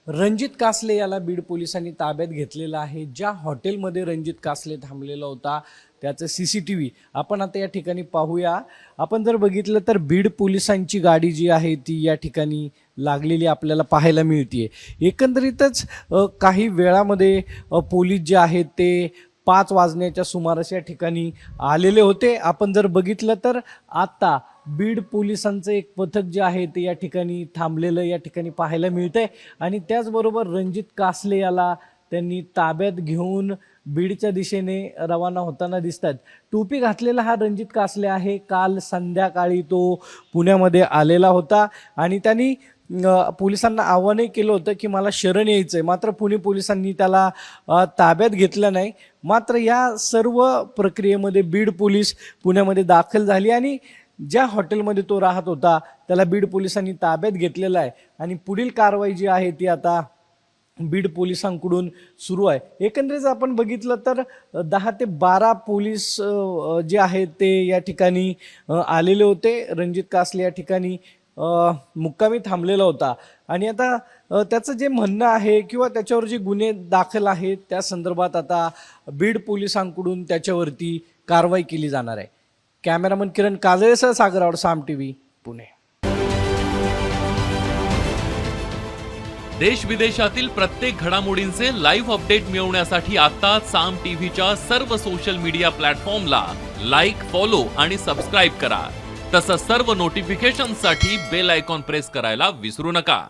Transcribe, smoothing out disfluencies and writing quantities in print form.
रणजित कासले याला बीड पोलिसांनी ताब्यात घेतलेलं आहे। ज्या हॉटेलमध्ये रणजित कासले थांबलेला होता त्याचं सीसीटीव्ही आपण आता या ठिकाणी पाहूया। आपण जर बघितलं तर बीड पोलिसांची गाडी जी आहे ती या ठिकाणी लागलेली आपल्याला पाहायला मिळते। एकंदरीतच काही वेळामध्ये पोलीस जे आहेत ते 5 वाजण्याच्या सुमारास या ठिकाणी आलेले होते। आपण जर बघितलं तर आता बीड पोलिसांचं एक पथक जे आहे ते या ठिकाणी थांबलेलं या ठिकाणी पाहायला मिळतंय आणि त्याचबरोबर रणजित कासले याला त्यांनी ताब्यात घेऊन बीडच्या दिशेने रवाना होताना दिसतात। टोपी घातलेला हा रणजित कासले आहे। काल संध्याकाळी तो पुण्यामध्ये आलेला होता आणि त्यांनी पोलिसांना आव्हानही केलं होतं की मला शरण यायचंय, मात्र पुणे पोलिसांनी त्याला ताब्यात घेतलं नाही। मात्र या सर्व प्रक्रियेमध्ये बीड पोलीस पुण्यामध्ये दाखल झाली आणि ज्या हॉटेलमध्ये तो राहत होता त्याला बीड पोलिसांनी ताब्यात घेतलेला आहे आणि पुढील कारवाई जी आहे ती आता बीड पोलिसांकडून सुरू आहे। एकंदरीत आपण बघितलं तर 10 ते 12 पोलीस जे आहेत ते या ठिकाणी आलेले होते। रणजित कासले या ठिकाणी मुक्कामी थांबलेला होता आणि आता त्याचं जे म्हणणं आहे किंवा त्याच्यावर जे गुन्हे दाखल आहेत त्या संदर्भात आता बीड पोलिसांकडून त्याच्यावरती कारवाई केली जाणार आहे। कॅमेरामन किरण काजळेसह सागर आवड, साम टीव्ही, पुणे। देश विदेशातील प्रत्येक घडामोडींचे लाईव्ह अपडेट मिळवण्यासाठी आता साम टीव्हीच्या सर्व सोशल मीडिया प्लॅटफॉर्मला लाईक, फॉलो आणि सबस्क्राईब करा। तसंच सर्व नोटिफिकेशनसाठी बेल आयकॉन प्रेस करायला विसरू नका।